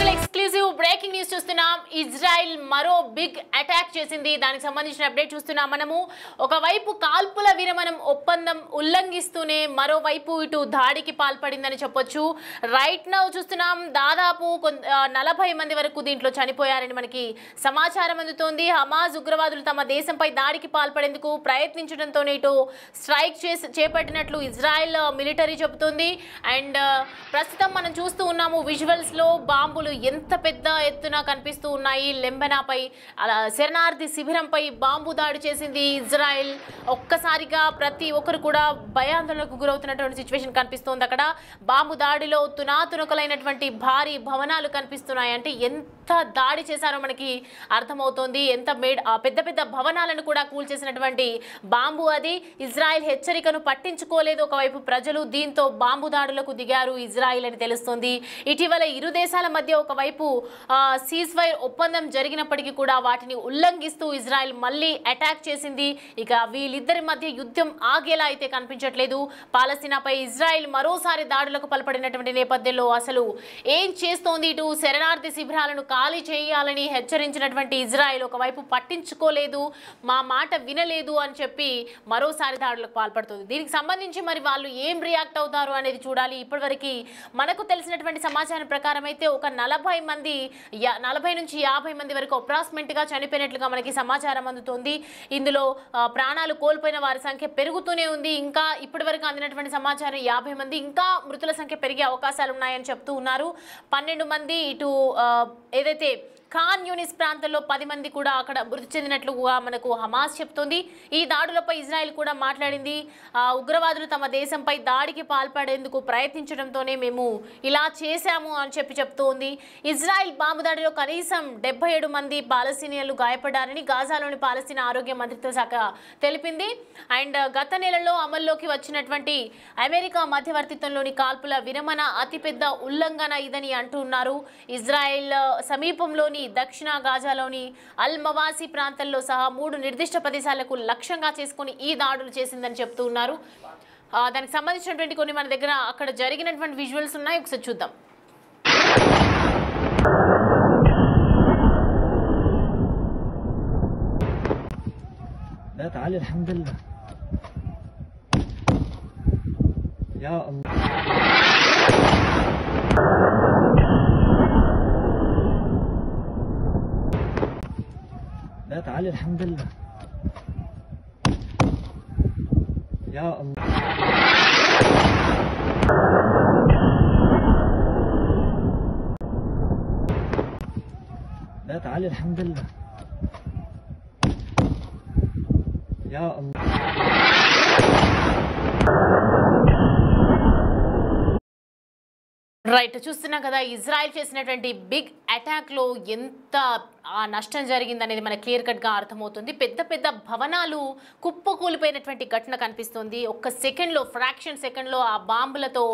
Exclusive breaking news చూస్తున్నాం. Israel మరో big attack చేసింది. దానికి సంబంధించిన అప్డేట్ చూస్తున్నాం మనము. ఒకవైపు కాల్పుల విరమణ ఒప్పందం ఉల్లంఘిస్తూనే మరోవైపు ఇటు దాడికి పాల్పడిందని చెప్పొచ్చు. రైట్ నౌ చూస్తున్నాం దాదాపు 40 మంది వరకు దీంట్లో చనిపోయారని మనకి సమాచారం అందుతోంది. హమాజ్ ఉగ్రవాదులు తమ దేశంపై దాడికి పాల్పడేందుకు ప్రయత్నించడంతోనే ఇటు స్ట్రైక్ చేపట్టినట్లు ఇజ్రాయెల్ మిలిటరీ చెబుతోంది. అండ్ ప్రస్తుతం మనం చూస్తూ ఉన్నాము విజువల్స్ లో బాంబులు ఎంత పెద్ద ఎత్తున కనిపిస్తూ ఉన్నాయి. లెంబనాపై శరణార్థి శిబిరంపై బాంబు దాడి చేసింది ఇజ్రాయెల్. ఒక్కసారిగా ప్రతి ఒక్కరు కూడా భయాందోళనకు గురవుతున్నటువంటి సిచ్యువేషన్ కనిపిస్తోంది. అక్కడ బాంబు దాడిలో తునాతునకలైనటువంటి భారీ భవనాలు కనిపిస్తున్నాయి. అంటే ఎంత దాడి చేశారో మనకి అర్థమవుతోంది. ఎంత పెద్ద పెద్ద భవనాలను కూడా కూల్చేసినటువంటి బాంబు అది. ఇజ్రాయెల్ హెచ్చరికను పట్టించుకోలేదు ఒకవైపు ప్రజలు. దీంతో బాంబు దాడులకు దిగారు ఇజ్రాయెల్ అని తెలుస్తోంది. ఇటీవల ఇరు దేశాల మధ్య ఒకవైపు సీజ్ ఫైర్ ఒప్పందం జరిగినప్పటికీ కూడా వాటిని ఉల్లంఘిస్తూ ఇజ్రాయెల్ మళ్ళీ అటాక్ చేసింది. ఇక వీళ్ళిద్దరి మధ్య యుద్ధం ఆగేలా అయితే కనిపించట్లేదు. పాలస్తీనాపై ఇజ్రాయెల్ మరోసారి దాడులకు పాల్పడినటువంటి నేపథ్యంలో అసలు ఏం చేస్తోంది? ఇటు శరణార్థి శిబిరాలను ఖాళీ చేయాలని హెచ్చరించినటువంటి ఇజ్రాయెల్ ఒకవైపు పట్టించుకోలేదు, మా మాట వినలేదు అని చెప్పి మరోసారి దాడులకు పాల్పడుతుంది. దీనికి సంబంధించి మరి వాళ్ళు ఏం రియాక్ట్ అవుతారు అనేది చూడాలి. ఇప్పటివరకు మనకు తెలిసినటువంటి సమాచారం ప్రకారం అయితే ఒక 40 నుంచి 50 మంది వరకు అప్రాక్సిమేట్ గా చనిపోయినట్లుగా మనకి సమాచారం అందుతోంది. ఇందులో ప్రాణాలు కోల్పోయిన వారి సంఖ్య పెరుగుతూనే ఉంది. ఇంకా ఇప్పటి వరకు అందినటువంటి సమాచారం 50 మంది, ఇంకా మృతుల సంఖ్య పెరిగే అవకాశాలు ఉన్నాయని చెప్తూ ఉన్నారు. 12 మంది ఇటు ఏదైతే ఖాన్ యూనిస్ ప్రాంతంలో 10 మంది కూడా అక్కడ మృతి చెందినట్లుగా మనకు హమాస్ చెప్తోంది. ఈ దాడులపై ఇజ్రాయెల్ కూడా మాట్లాడింది. ఉగ్రవాదులు తమ దేశంపై దాడికి పాల్పడేందుకు ప్రయత్నించడంతోనే మేము ఇలా చేశాము అని చెప్తోంది. ఇజ్రాయెల్ బాంబు దాడిలో కనీసం 77 మంది పాలస్తీనియన్లు గాయపడ్డారని గాజాలోని పాలస్తీనా ఆరోగ్య మంత్రిత్వ శాఖ తెలిపింది. అండ్ గత నెలలో అమల్లోకి వచ్చినటువంటి అమెరికా మధ్యవర్తిత్వంలోని కాల్పుల విరమణ అతిపెద్ద ఉల్లంఘన ఇదని అంటున్నారు. ఇజ్రాయెల్ సమీపంలోని దక్షిణ గాజాలోని అల్ మవాసి ప్రాంతంలో సహా 3 నిర్దిష్ట ప్రదేశాలకు లక్ష్యంగా చేసుకుని ఈ దాడులు చేసిందని చెప్తూ ఉన్నారు. దానికి సంబంధించినటువంటి కొన్ని మన దగ్గర అక్కడ జరిగినటువంటి విజువల్స్ ఉన్నాయి, ఒకసారి చూద్దాం. لا تعالي الحمد لله يا الله لا تعالي الحمد لله يا الله రైట్, చూస్తున్నాం కదా ఇజ్రాయెల్ చేసినటువంటి బిగ్ అటాక్ లో ఎంత నష్టం జరిగిందనేది మనకు క్లియర్ కట్ గా అర్థమవుతుంది. పెద్ద పెద్ద భవనాలు కుప్పకూలిపోయినటువంటి ఘటన కనిపిస్తుంది. ఒక్క సెకండ్లో, ఫ్రాక్షన్ సెకండ్లో ఆ బాంబులతో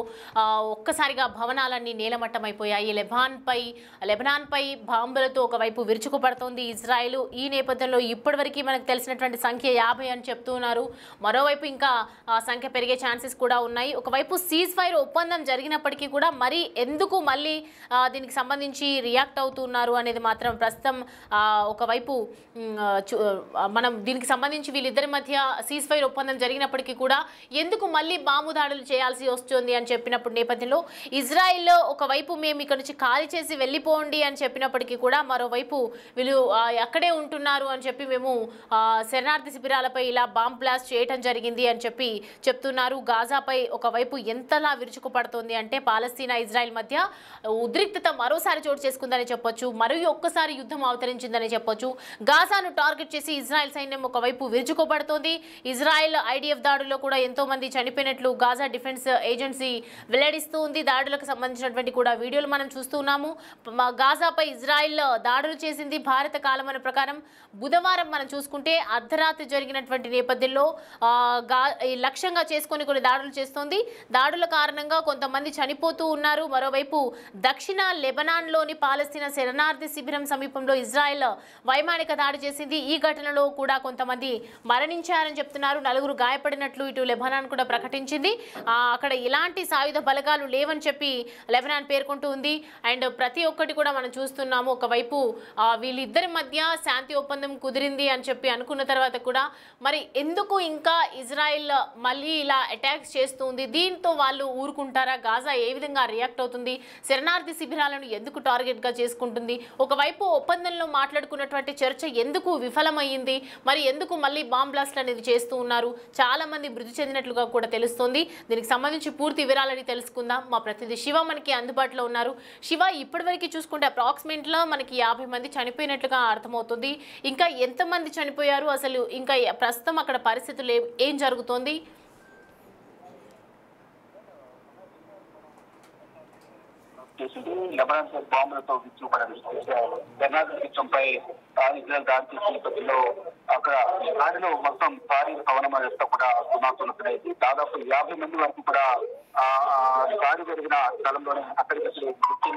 ఒక్కసారిగా భవనాలన్నీ నేలమట్టం అయిపోయాయి. లెబనాన్పై బాంబులతో ఒకవైపు విరుచుకుపడుతోంది ఇజ్రాయెల్. ఈ నేపథ్యంలో ఇప్పటివరకు మనకు తెలిసినటువంటి సంఖ్య 50 అని చెప్తున్నారు. మరోవైపు ఇంకా సంఖ్య పెరిగే ఛాన్సెస్ కూడా ఉన్నాయి. ఒకవైపు సీజ్ ఫైర్ ఒప్పందం జరిగినప్పటికీ కూడా మరి ఎందుకు మళ్ళీ దీనికి సంబంధించి రియాక్ట్ అవుతున్నారు అనేది మాత్రం ప్రస్తుతం ఒకవైపు మనం దీనికి సంబంధించి వీళ్ళిద్దరి మధ్య సీజ్ ఫైర్ ఒప్పందం జరిగినప్పటికీ కూడా ఎందుకు మళ్ళీ బాంబు దాడులు చేయాల్సి వస్తుంది అని చెప్పినప్పుడు నేపథ్యంలో ఇజ్రాయెల్ ఒకవైపు మేము ఇక్కడ నుంచి ఖాళీ చేసి వెళ్ళిపోండి అని చెప్పినప్పటికీ కూడా మరోవైపు వీళ్ళు అక్కడే ఉంటున్నారు అని చెప్పి మేము శరణార్థి శిబిరాలపై ఇలా బాంబ్ బ్లాస్ట్ చేయటం జరిగింది అని చెప్పి చెప్తున్నారు. గాజాపై ఒకవైపు ఎంతలా విరుచుకుపడుతోంది అంటే పాలస్తీనా ఇజ్రాయెల్ మధ్య ఉద్రిక్తత మరోసారి చోటు చేసుకుందని చెప్పొచ్చు. మరియు ఒక్కసారి యుద్ధం అవతరించిందని చెప్పొచ్చు. గాజాను టార్గెట్ చేసి ఇజ్రాయెల్ సైన్యం ఒకవైపు విరుచుకోబడుతోంది. ఇజ్రాయెల్ ఐడిఎఫ్ దాడుల్లో కూడా ఎంతో మంది చనిపోయినట్లు గాజా డిఫెన్స్ ఏజెన్సీ వెల్లడిస్తూ ఉంది. దాడులకు సంబంధించినటువంటి కూడా వీడియోలు మనం చూస్తున్నాము. గాజాపై ఇజ్రాయెల్ దాడులు చేసింది భారత కాలమాన ప్రకారం బుధవారం మనం చూసుకుంటే అర్ధరాత్రి జరిగినటువంటి నేపథ్యంలో లక్ష్యంగా చేసుకొని కొన్ని దాడులు చేస్తోంది. దాడుల కారణంగా కొంతమంది చనిపోతూ ఉన్నారు. మరోవైపు దక్షిణ లెబనాన్లోని పాలస్తీనా శరణార్థి శిబిరం సమీపంలో ఇజ్రాయెల్ వైమానిక దాడి చేసింది. ఈ ఘటనలో కూడా కొంతమంది మరణించారని చెప్తున్నారు. 4 గాయపడినట్లు ఇటు లెబనాన్ కూడా ప్రకటించింది. అక్కడ ఎలాంటి సాయుధ బలగాలు లేవని చెప్పి లెబనాన్ పేర్కొంటూ ఉంది. అండ్ ప్రతి ఒక్కటి కూడా మనం చూస్తున్నాము. ఒకవైపు వీళ్ళిద్దరి మధ్య శాంతి ఒప్పందం కుదిరింది అని చెప్పి అనుకున్న తర్వాత కూడా మరి ఎందుకు ఇంకా ఇజ్రాయెల్ మళ్ళీ ఇలా అటాక్స్ చేస్తుంది? దీంతో వాళ్ళు ఊరుకుంటారా? గాజా ఏ విధంగా రియాక్ట్ అవుతుంది? శరణార్థి శిబిరాలను ఎందుకు టార్గెట్ గా చేసుకుంటుంది? ఒకవైపు ఒప్పందంలో మాట్లాడుకున్నటువంటి చర్చ ఎందుకు విఫలమైంది? మరి ఎందుకు మళ్ళీ బాంబ్ బ్లాస్ట్ అనేది చేస్తూ ఉన్నారు? చాలా మంది మృతి చెందినట్లుగా కూడా తెలుస్తోంది. దీనికి సంబంధించి పూర్తి వివరాలని తెలుసుకుందాం. మా ప్రతినిధి శివ మనకి అందుబాటులో ఉన్నారు. శివ, ఇప్పటివరకు చూసుకుంటే అప్రాక్సిమేట్ గా మనకి 50 మంది చనిపోయినట్లుగా అర్థమవుతుంది. ఇంకా ఎంతమంది చనిపోయారు? అసలు ఇంకా ప్రస్తుతం అక్కడ పరిస్థితులు ఏం జరుగుతోంది? లెబనాన్ బాంబులతో విచ్చుపడింది. శరణార్థి శిబిరంపై ఇజ్రాయెల్ దాడి చేసిన నేపథ్యంలో అక్కడ దాడిలో మొత్తం భారీ భవనం వ్యవస్థ కూడా సుమారుతున్నది. దాదాపు 50 మంది వరకు కూడా దాడి జరిగిన స్థలంలోనే అక్కడికి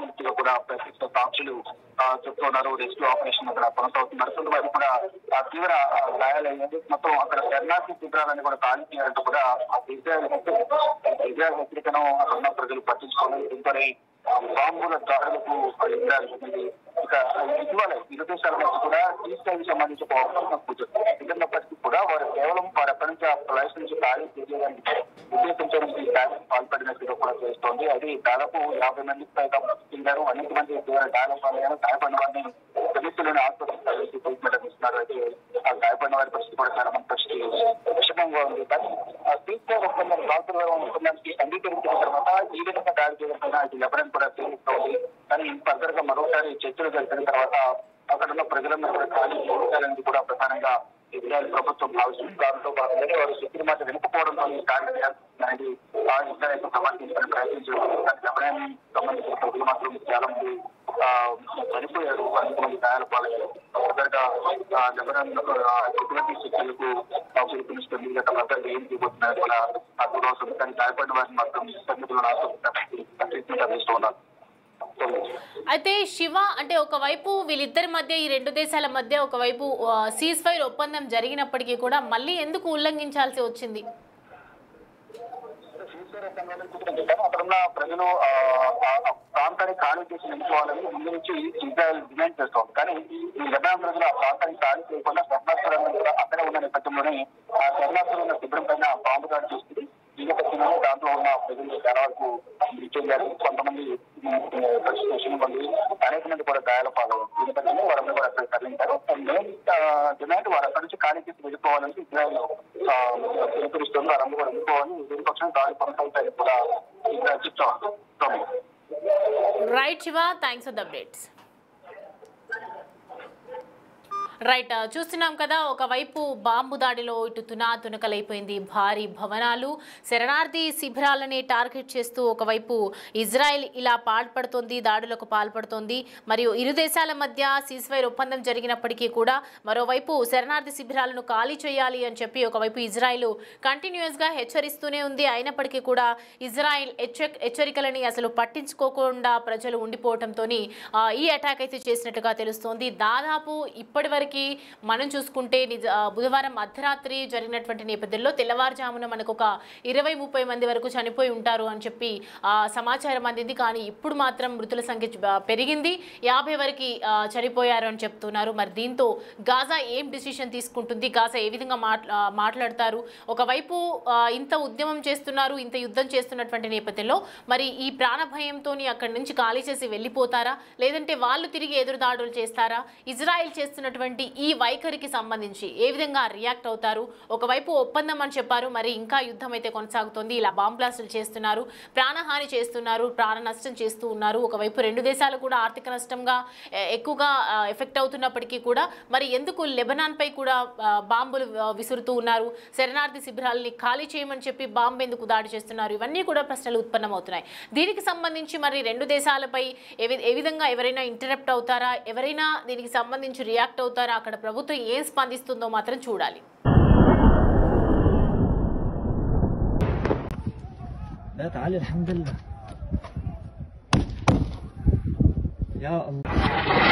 మృత్యుగా కూడా ప్రత్యక్ష సాక్షులు చెప్తున్నారు. రెస్క్యూ ఆపరేషన్ అక్కడ కొనసాగుతున్నారు. కొంతమంది కూడా తీవ్ర గాయాలయ్యింది. మొత్తం అక్కడ శరణార్థి శిబిరాలని కూడా ఖాళీ చేయాలంటూ కూడా ఇజ్రాయెల్ హెచ్చరికను అక్కడ ప్రజలు పట్టించుకోవాలి. దీంతోనే బాంబుల దాడులకు ఇక ఇటీవల ఇరు దేశాల మధ్య కూడా ఈస్టైల్ సంబంధించి ఒక ఒప్పందం కుదిరినప్పటికీ కూడా వారు కేవలం వారు ఎక్కడి నుంచి ఆ ఫ్లైట్స్ నుంచి ఖాళీ చేయడానికి ఉద్దేశించడానికి పాల్పడినట్టుగా కూడా చేస్తోంది. అది దాదాపు 50 మందికి పైగా చెందారు. అనేక మంది గాయపడిన వారిని ప్రభుత్వంలోని ఆసుపత్రి ట్రీట్మెంట్ ఇస్తున్నారు. అయితే ఆ గాయపడిన వారి పరిస్థితి కూడా చాలా మంది పరిస్థితి విషమంగా ఉంది. కానీ ఆ ఈస్టైల్ ఒప్పందం బాధితుల ఒప్పందానికి అంగీకరించిన తర్వాత ఈ విధంగా దాడి చేయడం పైన ఇది లెబనాన్ కూడా తేలిస్తోంది. కానీ ఫర్దర్ గా మరోసారి చర్చలు జరిగిన తర్వాత అక్కడ ఉన్న ప్రజలందరూ కూడా ఖాళీ చేయాలని కూడా ప్రధానంగా ఇజ్రాయెల్ ప్రభుత్వం భావిస్తుంది. దాంతో భాగంగానే వారు శక్తి మాట వినకపోవడంతో దాడి చేయాల్సింది ఇజ్రాయెల్ సమర్థించడానికి ప్రయత్నించారు. లెబనాన్ సంబంధించిన ప్రజలు మాత్రం చాలా మంది చనిపోయారు. అనేక మంది గాయాల పాలయ్యారు. ఫర్దర్గా లెబనాన్ ఎటువంటి శక్తులకు పిలుపునిస్తుంది. గత ఫర్దర్ ఏం చేయబోతున్నారు కూడా చూడవలసింది. కానీ గాయపడిన వారిని మాత్రం సంగతులను ట్రీట్మెంట్ అందిస్తూ ఉన్నారు. అయితే శివ, అంటే ఒకవైపు వీళ్ళిద్దరి మధ్య ఈ 2 దేశాల మధ్య ఒకవైపు సీజ్ ఫైర్ ఒప్పందం జరిగినప్పటికీ కూడా మళ్ళీ ఎందుకు ఉల్లంఘించాల్సి వచ్చింది? అక్కడున్న ప్రజలు ప్రాంతాన్ని ఖాళీ చేసి నిలుచుకోవాలని ముందు నుంచి ఇజ్రాయెల్ డిమాండ్ చేస్తోంది. కానీ ఈ లెబనాన్ ప్రజలు ఆ ప్రాంతాన్ని ఖాళీ చేయకుండా శరణార్థులను కూడా అక్కడే ఉన్న నేపథ్యంలోనే ఆ శరణార్థులు ఉన్న శిబిరం పైన బాంబు దాడి చేస్తుంది. దాంట్లో ఉన్న ప్రజలు చాలా వరకు చెందారు. కొంతమంది అనేక మంది కూడా గాయాల పాలయ్యారు. ఈ నేపథ్యంలో వారందరూ కూడా అక్కడ తరలించారు. డిమాండ్ వారు అక్కడి నుంచి ఖాళీ చేసి వెళ్ళిపోవాలని ఇజ్రాయెల్ పిలుపునిస్తుంది. వారందరూ కూడా వెళ్ళిపోవాలని దీనిపక్షం దాడి కొనసాగుతాయని కూడా ఇజ్రాయెల్ చెప్తారు. Right Shiva, thanks for the updates. Right, చూస్తున్నాం కదా, ఒకవైపు బాంబు దాడిలో ఇటు తునకలైపోయింది. భారీ భవనాలు, శరణార్థి శిబిరాలని టార్గెట్ చేస్తూ ఒకవైపు ఇజ్రాయెల్ ఇలా పాల్పడుతోంది, దాడులకు పాల్పడుతోంది. మరియు ఇరు దేశాల మధ్య సీజ్ఫైర్ ఒప్పందం జరిగినప్పటికీ కూడా మరోవైపు శరణార్థి శిబిరాలను ఖాళీ చేయాలి అని చెప్పి ఒకవైపు ఇజ్రాయెల్ కంటిన్యూస్గా హెచ్చరిస్తూనే ఉంది. అయినప్పటికీ కూడా ఇజ్రాయెల్ హెచ్చరికలని అసలు పట్టించుకోకుండా ప్రజలు ఉండిపోవడంతో ఈ అటాక్ అయితే చేసినట్టుగా తెలుస్తోంది. దాదాపు ఇప్పటివరకు మనం చూసుకుంటే బుధవారం అర్ధరాత్రి జరిగినటువంటి నేపథ్యంలో తెల్లవారుజామున మనకు ఒక 20-30 మంది వరకు చనిపోయి ఉంటారు అని చెప్పి సమాచారం అందింది. కానీ ఇప్పుడు మాత్రం మృతుల సంఖ్య పెరిగింది, 50 వరకు చనిపోయారు అని చెప్తున్నారు. మరి దీంతో గాజా ఏం డిసిషన్ తీసుకుంటుంది, గాజా ఏ విధంగా మాట్లాడతారు? ఒకవైపు ఇంత ఉద్యమం చేస్తున్నారు, ఇంత యుద్ధం చేస్తున్నటువంటి నేపథ్యంలో మరి ఈ ప్రాణ భయంతో అక్కడి నుంచి ఖాళీ చేసి వెళ్ళిపోతారా, లేదంటే వాళ్ళు తిరిగి ఎదురుదాడులు చేస్తారా? ఇజ్రాయెల్ చేస్తున్నటువంటి ఈ వైఖరికి సంబంధించి ఏ విధంగా రియాక్ట్ అవుతారు? ఒకవైపు ఒప్పందం అని చెప్పారు, మరి ఇంకా యుద్ధం అయితే కొనసాగుతోంది. ఇలా బాంబ్ బ్లాస్టులు చేస్తున్నారు, ప్రాణహాని చేస్తున్నారు, ప్రాణ నష్టం చేస్తూ ఉన్నారు. ఒకవైపు 2 దేశాలు కూడా ఆర్థిక నష్టంగా ఎక్కువగా ఎఫెక్ట్ అవుతున్నప్పటికీ కూడా మరి ఎందుకు లెబనాన్ పై కూడా బాంబులు విసురుతూ ఉన్నారు? శరణార్థి శిబిరాలని ఖాళీ చేయమని చెప్పి బాంబు ఎందుకు దాడి చేస్తున్నారు? ఇవన్నీ కూడా ప్రశ్నలు ఉత్పన్నమవుతున్నాయి. దీనికి సంబంధించి మరి 2 దేశాలపై ఏ విధంగా ఎవరైనా ఇంటరప్ట్ అవుతారా, ఎవరైనా దీనికి సంబంధించి రియాక్ట్ అవుతారా, అక్కడ ప్రభుత్వం ఏం స్పందిస్తుందో మాత్రం చూడాలి. تعالي الحمد لله يا الله